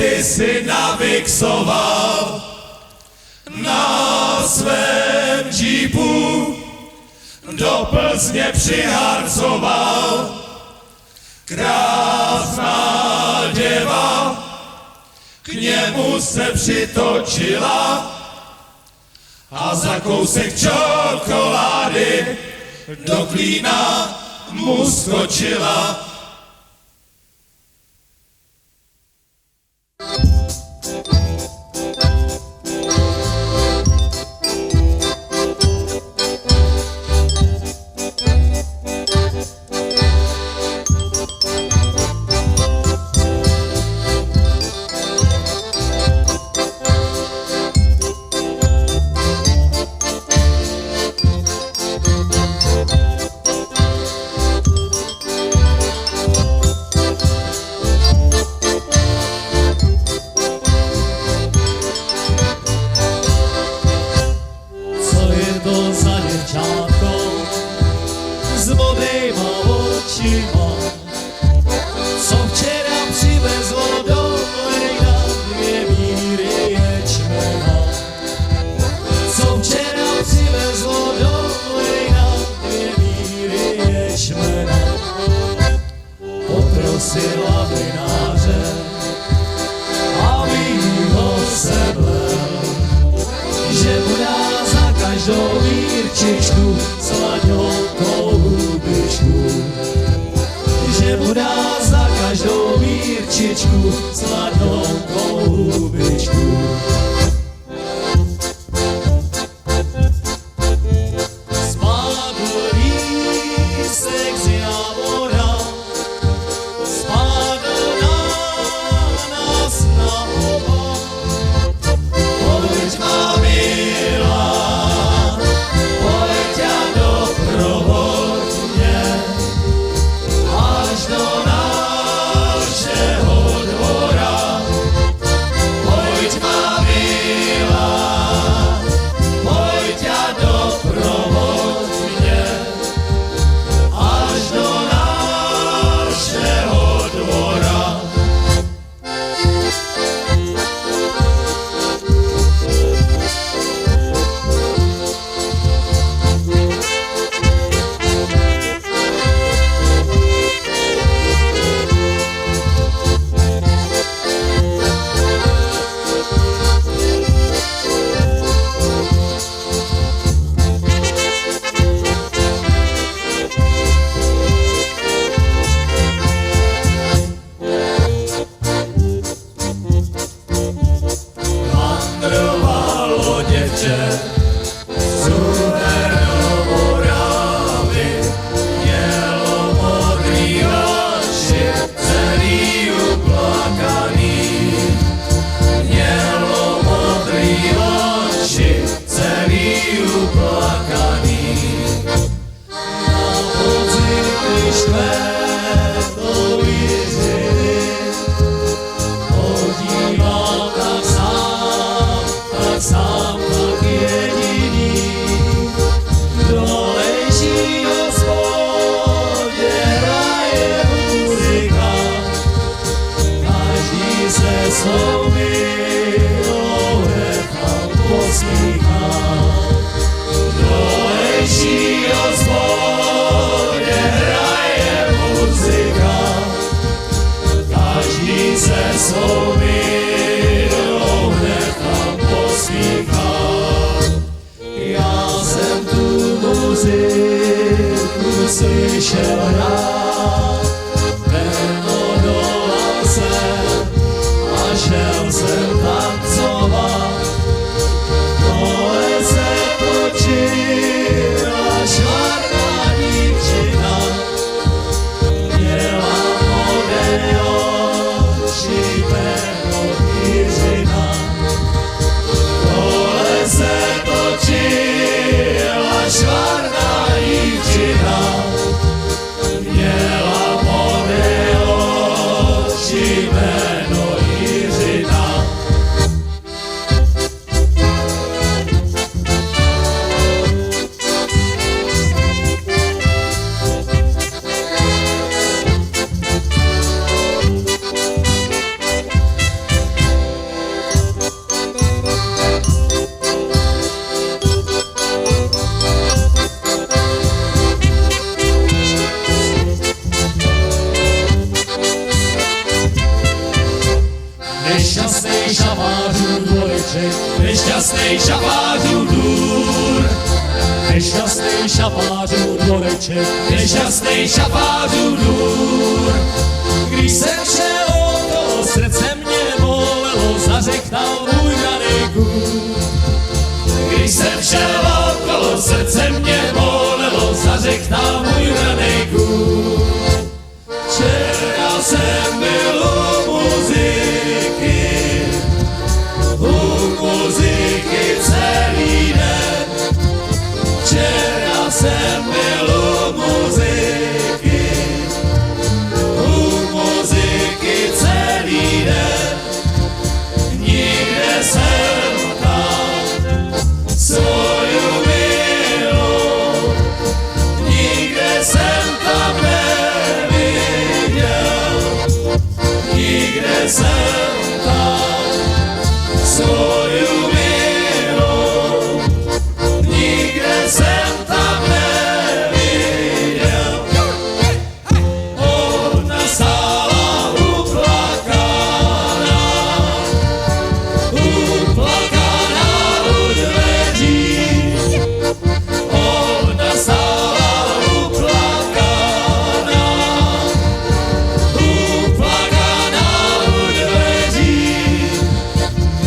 ty si navixoval na svém džípu, do Plzně přiharcoval. Krásná děva k němu se přitočila a za kousek čokolády do klína mu skočila. Poprosila vináře, aby ho seblel, že mu dá za každou vírčičku sladňoukou hubičku, že mu dá za každou vírčičku sladňoukou hubičku. šafářů dvoreček, nešťastnej šafářů dvůr, nešťastný šafářů dvoreček, nešťastnej šafářů dvůr. když jsem šel okolo, srdce mě bolelo, zařektal můj raný kůl. Když jsem šel okolo, srdce mě bolelo, zařektal můj raný kůl. Včera jsem byl u muziky celý den. Včera jsem byl u muziky celý den. Nikde jsem tam svoju milou, nikde jsem tam neviděl, nikde jsem tam svoju milou, nikde jsem tam neviděl. Ona stála uplakaná u dveří. Ona stála uplakaná u dveří.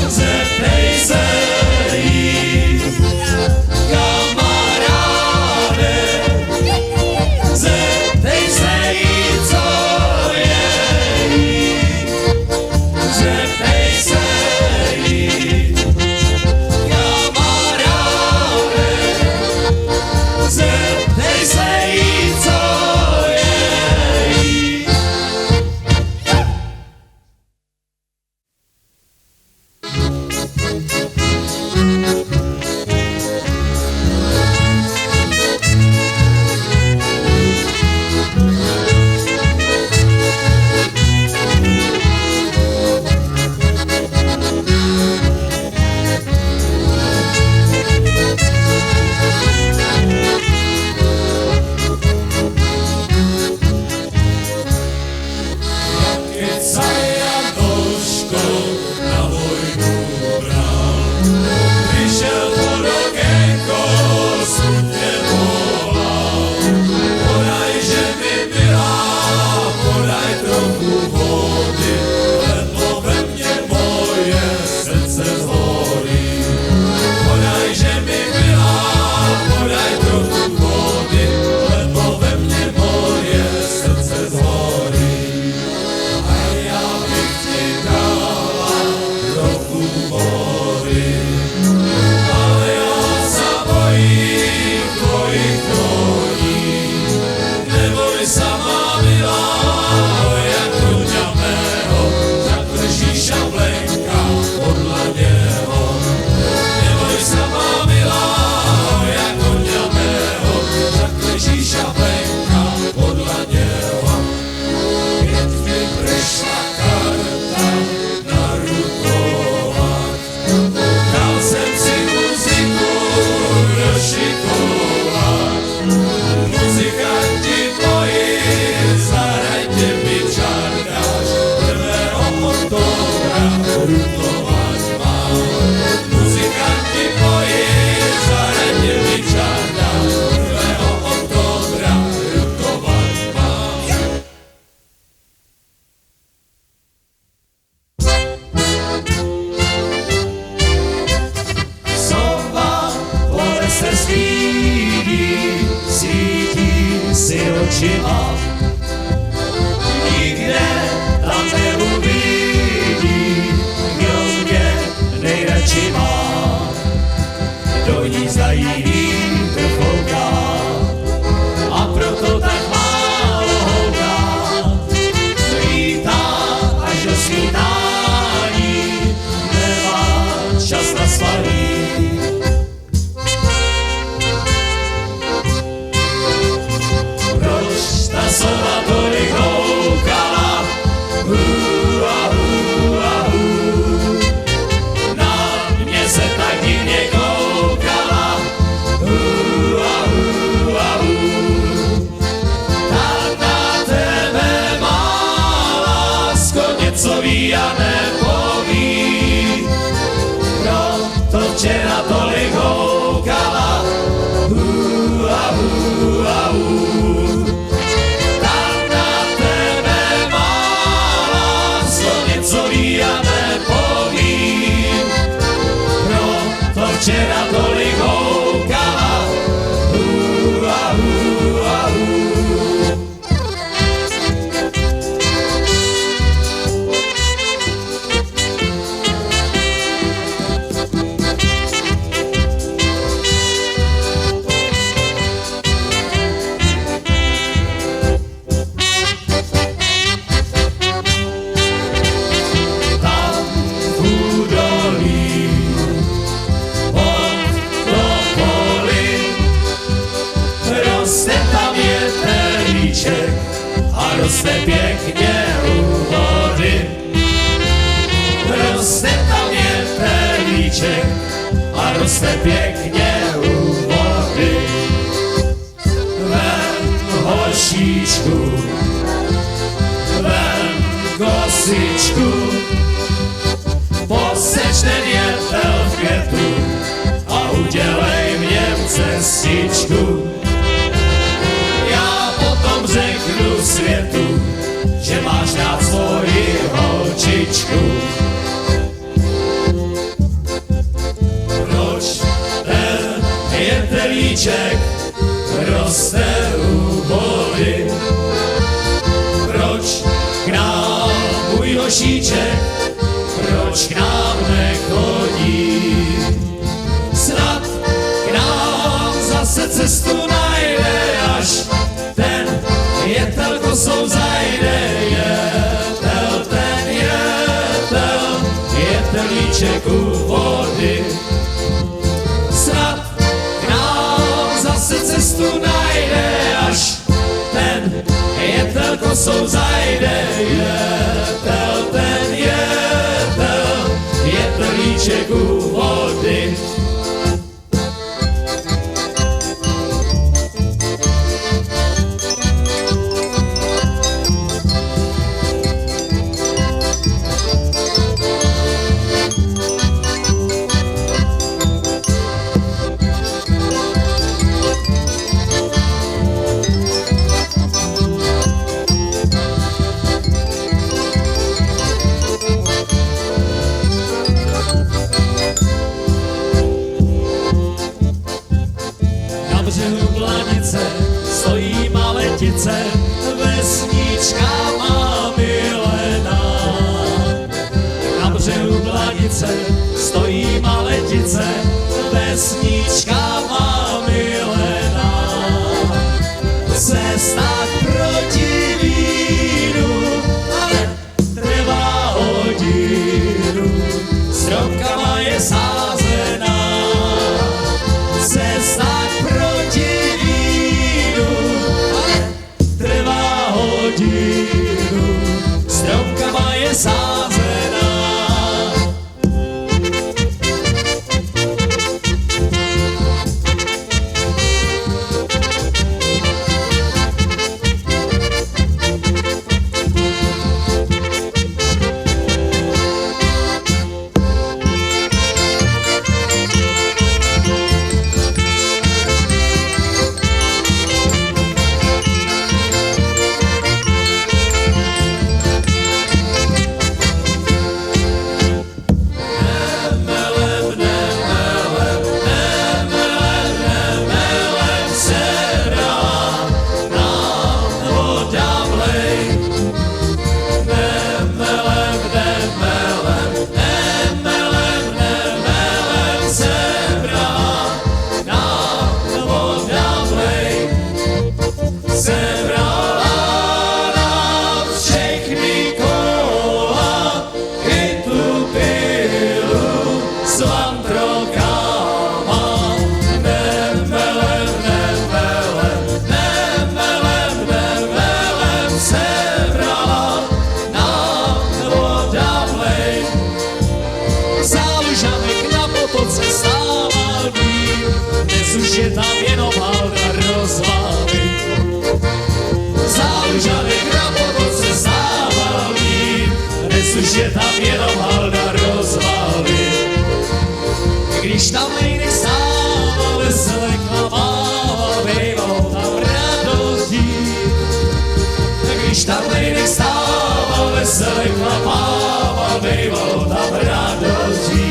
Zeptej se jí, kamaráde, zeptej se jí, co je jí. Zeptej se jí, kamaráde, zeptej se jí, co je jí. očima. Nikde tam neuvidí, kdo mě nejradši má. Do ní zají vítr fouká a proto tak málo houká. Lítá až do svítání, nemá čas na slaví. Sova tolik houkala, na mě se tak divně koukala, tak na tebe má lásko něco ví a nepoví. pěkně u vody. Roste tam jetelíček a roste pěkně u vody. Vem hošičku, vem kosičku, poseč ten jetel v květu a udělej v něm cestičku. Já potom řeknu světu, že máš rád svoji holčičku. Proč ten jetelíček roste u vody? Proč k nám můj hošíček, proč k nám nechodí? Snad k nám zase cestu najde, až ten jetel kosou zajde. Jetelíček u vody. Snad k nám zase cestu najde, až ten jetel kosou zajde. Jetelíček u vody. Stojí maletice, vesnička má milená. Na břehu Blanice stojí maletice, vesnička má milená. Cesta proti vínu, ale trvá hodinu, stromkama je sázená. Cesta proti hodinu, stromkama je sázená. Už je tam jenom halda rozvály. Zálužanek na potoce stával vín, dnes už je tam jenom halda rozvály. Když tam lejnek stával, vesele klamával, bývalo tam radostí. Když tam lejnek stával, vesele klamával, bývalo tam radostí.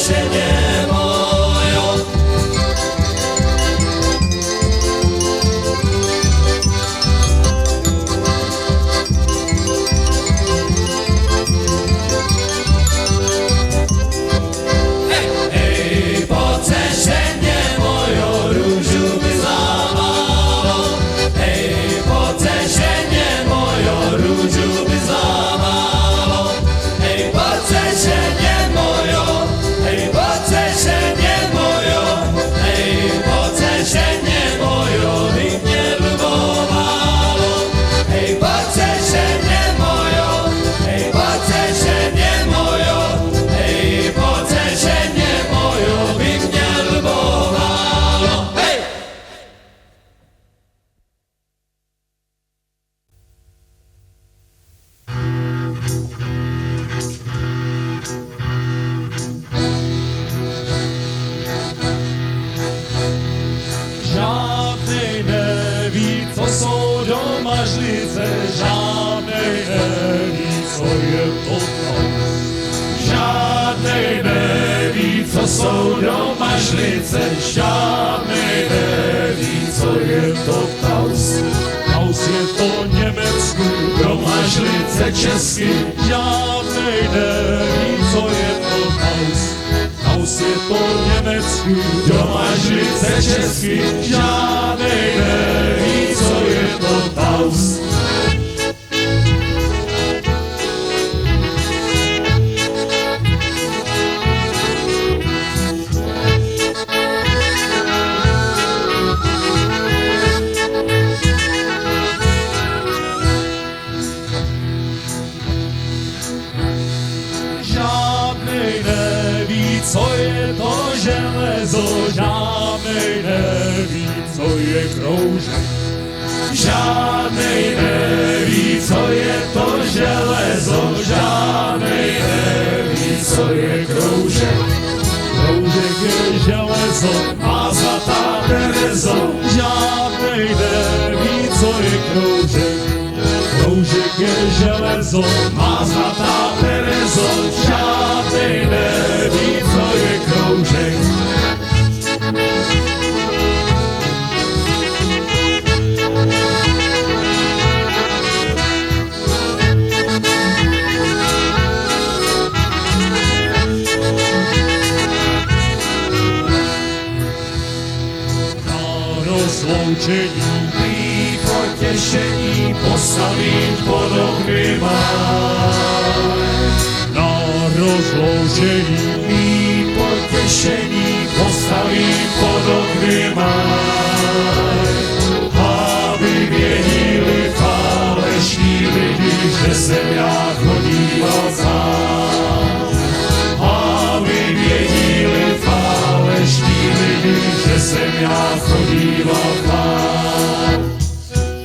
potešenie mojo. Hej, potešenie mojo, rúžu mi zlámalo. Hej, potešenie mojo, rúžu mi zlámalo. Hej, potešenie mojo, hej, potešenie mojo, hej, potešenie mojo, by mne ľubovalo. Hej, potešenie mojo, hej, potešenie mojo, hej, potešenie mojo, by mne ľubovalo. Hej! Žádnej neví, co jsou doma žlice, žádnej neví, co je to taus. Žádnej neví, co jsou doma žlice, žádnej neví, co je to taus. Taus je to německý, doma žlice český, žádnej neví, co je to taus. Taus je to německý, doma žlice český, žádnej neví, co je to taus. Žádnej neví, co je to železo, žádnej neví, co je kroužek. Žádnej neví, co je to železo, žádnej neví, co je kroužek. Kroužek je železo, má zlatá Terezo, žádnej neví, co je kroužek. Kroužek je železo, má zlatá Terezo, žádnej neví, co je kroužek. Na rozloučení mý potěšení postavím pod oknima. Na rozloučení mý potěšení postavím pod oknima. Aby věděli falešní lidi, že jsem já chodíval sám. Aby věděli falešní lidi, že jsem já chodíval sám.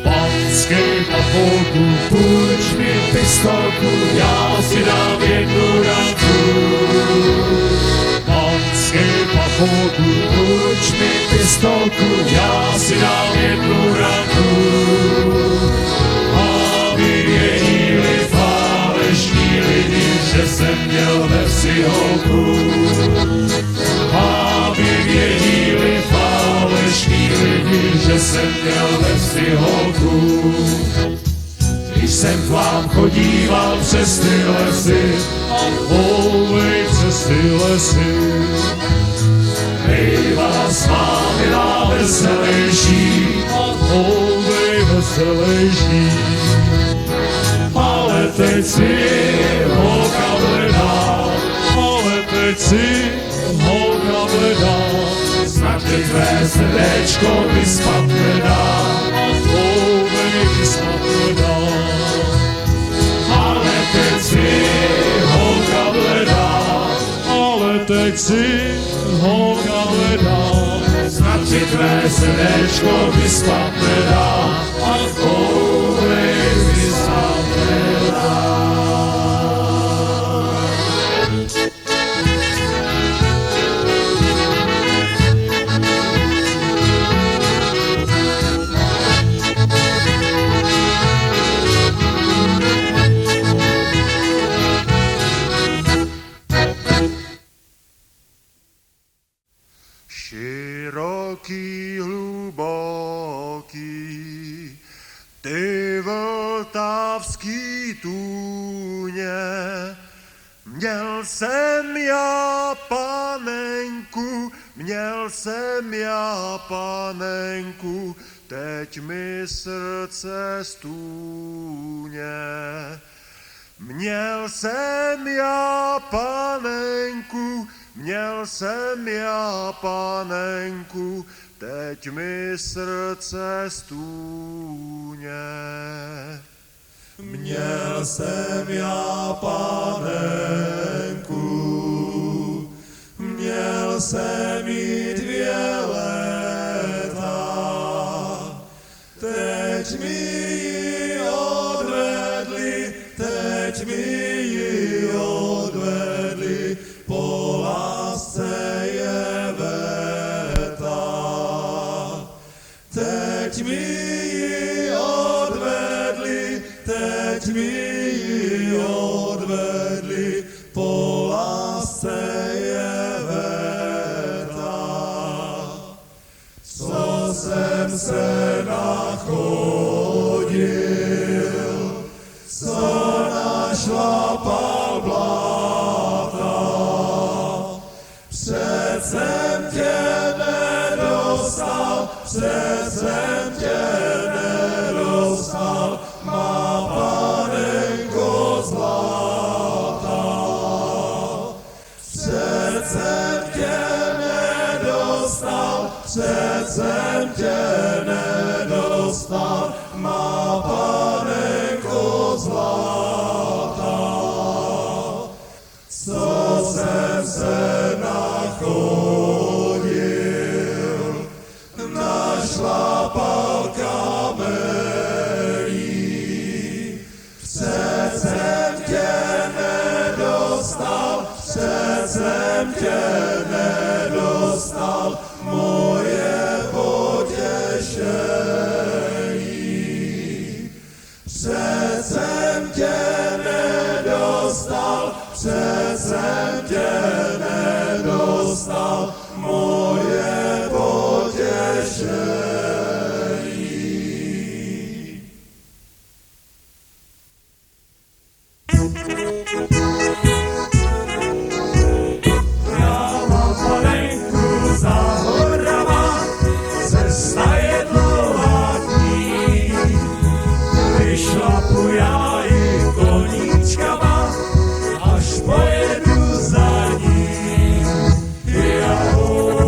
Panský pachotu, půjč mi pistolku, já si dám jednu ranku. Panský pachotu, půjč mi pistolku, já si dám jednu ranku. Aby věděli falešní lidi, že jsem měl ve vsi holku. Aby věděli falešní lidi, že jsem měl ve vsi holku. Když jsem k vám chodíval přes ty lesy a volej přes ty lesy, bývala s vámi na veselejší a volej veselejší. Ale teď si holka bledá, ale teď si holka bledá, snad tě tvé srdéčko vyspadne dá a volej vyspadne dá. Ale teď si holka bledá, ale teď si holka bledá, snad ti tvé srdéčko vyspadne dá a volej vyspadne dá. široký, hluboký, ty vltavský tůně. Měl jsem já panenku, teď mi srdce stůně. Měl jsem já panenku, teď mi srdce stůně. Měl jsem já panenku, měl jsem jí 2 léta, teď mi ji odvedli, po lásce je veta. Teď mi ji odvedli, po lásce je veta. Co jsem se nachodil, co našlapal bláta, přecem tě nedostal, má panenko zlatá. Přecem tě nedostal, má panenko zlatá. Co jsem se nachodil, našlapal kamelí. Přecem tě nedostal, moje potěšení. Přecem tě nedostal, moje potěšení. Já mám panenku za horama, cesta je dlouhá k ní. Vyšlapu já ji koníčkama, až pojedu za ní. Jahoj.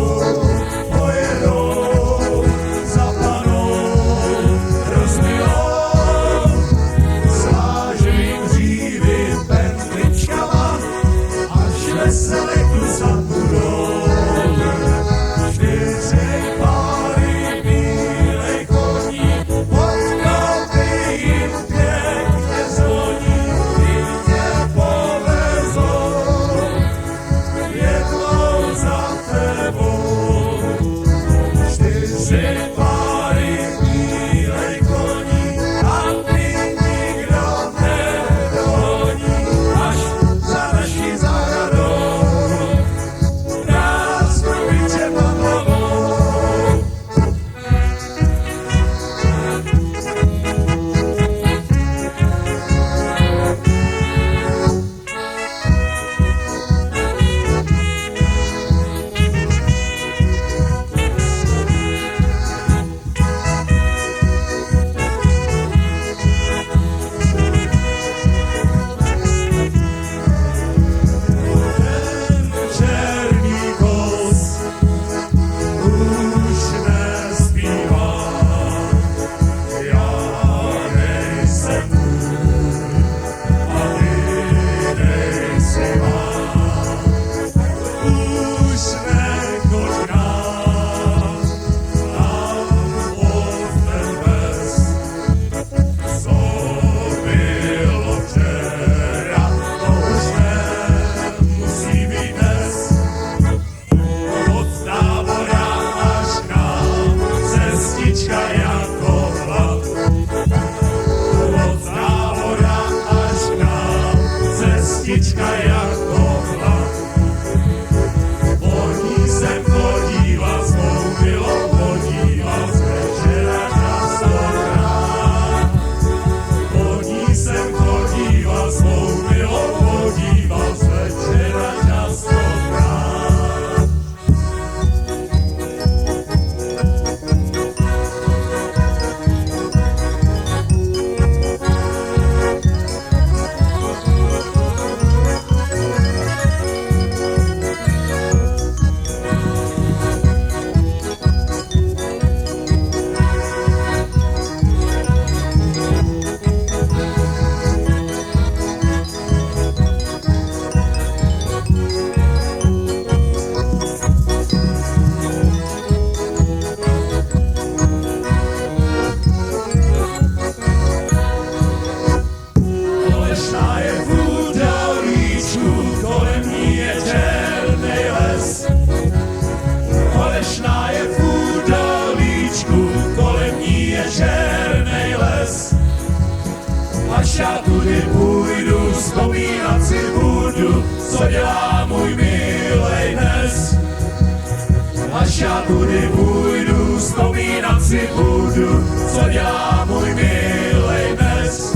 kudy půjdu, vzpomínat si budu, co dělá můj milej dnes.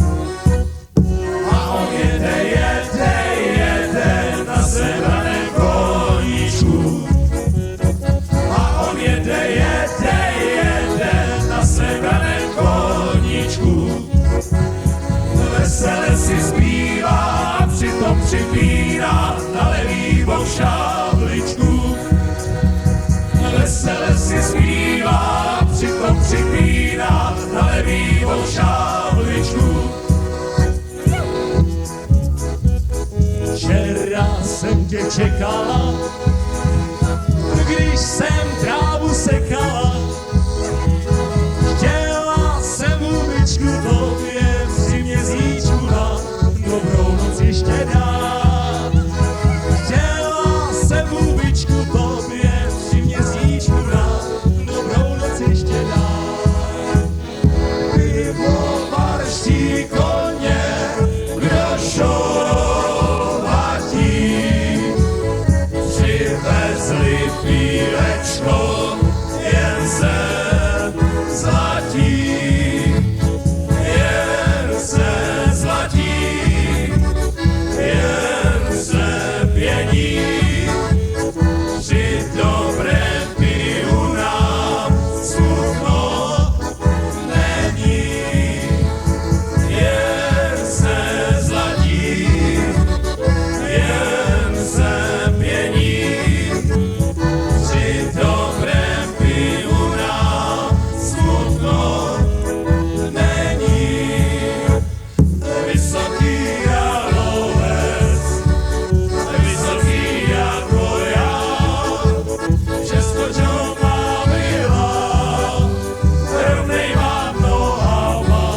A on jede na sebraném koníčku. A on jede na sebraném koníčku. Vesele si zpívá a přitom připíná na levývou šábličku. Vesele si zpívá a přitom připíná na levývou šábličku. Včera jsem tě čekala, když jsem trávu sekala. Chtěla jsem hubičku tobě při měsíčku dát, dobrou noc ještě dát. Chtěla jsem hubičku tobě při měsíčku dát, dobrou noc ještě dát. Pivovarští koně, kdo šorovatí, přivezli pívečko, jen se zlatí, jen se zlatí, jen se pění. Při dobrém pivu nám smutno není, jen se zlatí, jen se pění. Při dobrém pivu nám smutno není. Vysoký jalovec, vysoký jako já, přesto, že ho má milá, rovnej mám nohama,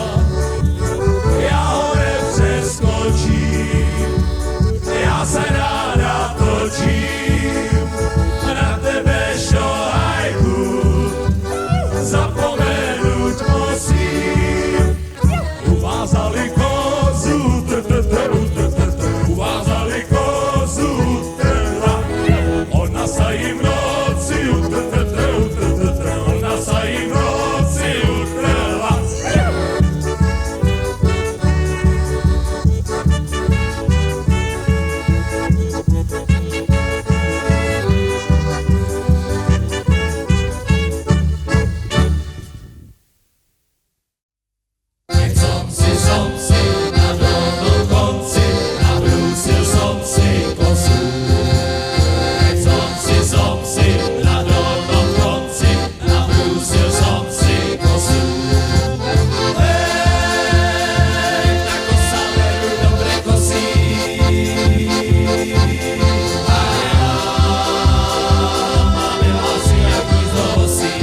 já ho nepřeskočím, já se ráda točím na tebe, šohajku, zapomenout musím. Uvázali kozu, uvázali kozu, ona se jim noci utrhla, ona se jim noci utrhla. Som si na dolnom konci, nabrúsil som si kosu. Som si na dolnom konci, nabrúsil som si kosu. Ta kosa veru dobre kosí, a ja máme vlasy jak hnízdo vosí.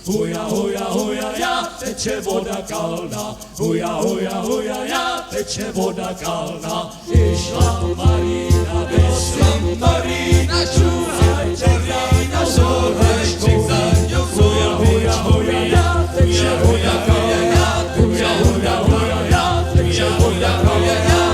Huja, huja, huja, ja, teče voda kalná. Huja, huja, huja, ja, teče voda kalná. Išla Marina do cintorína, šuhaj, červína, žolečkou za ňou. Huja, huja, huja, ja, teče voda kalná. Huja, huja, huja, ja, teče voda kalná.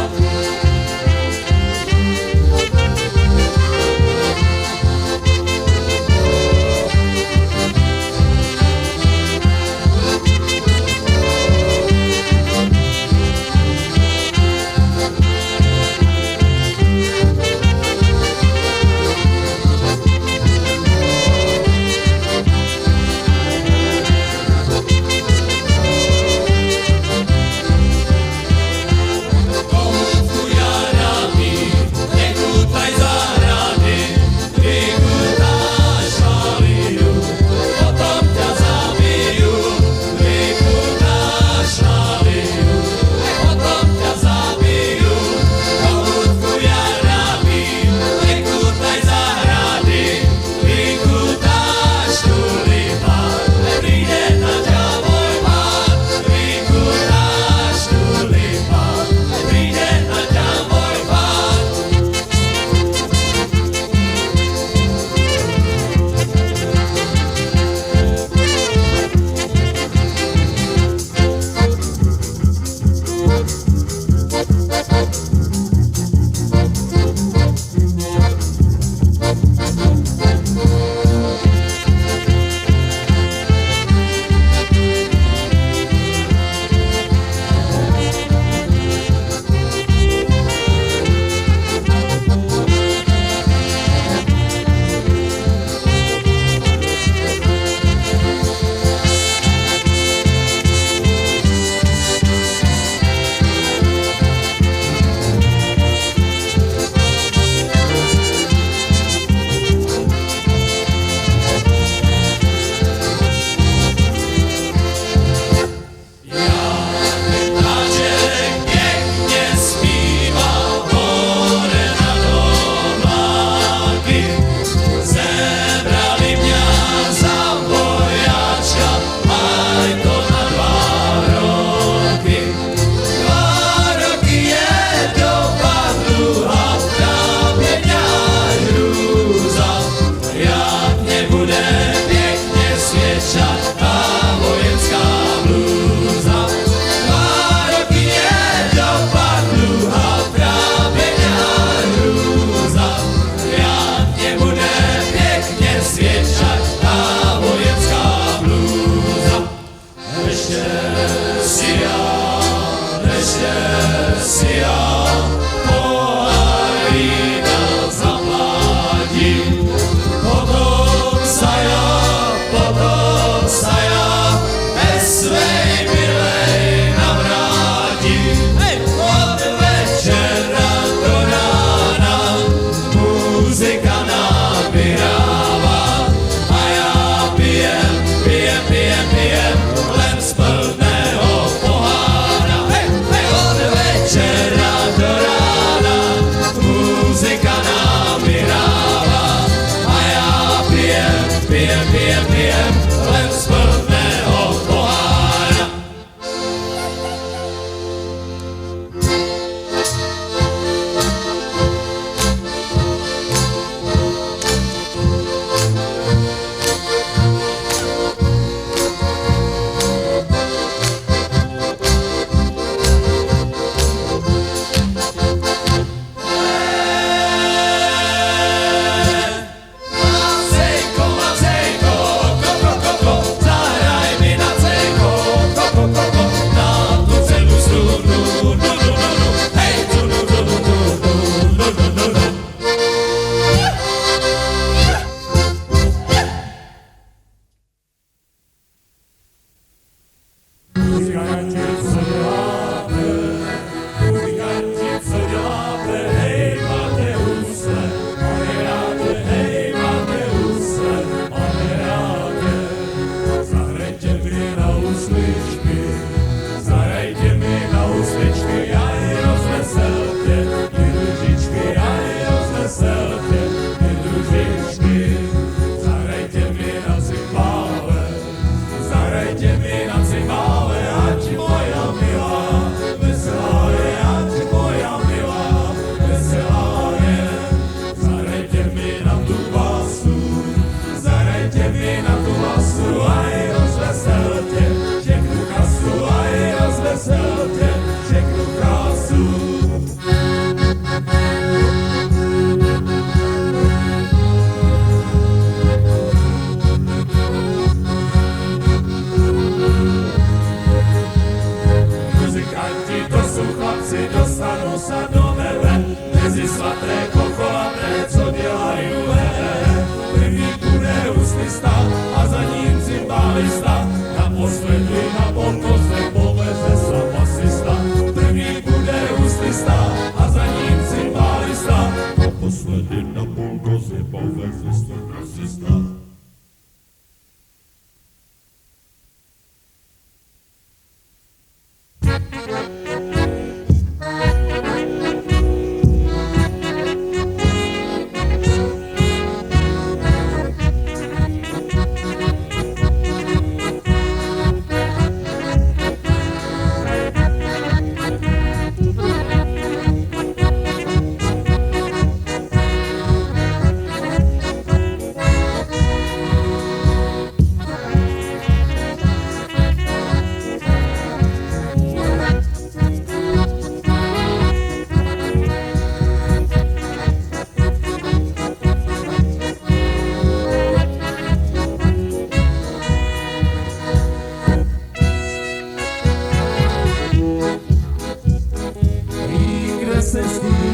Thank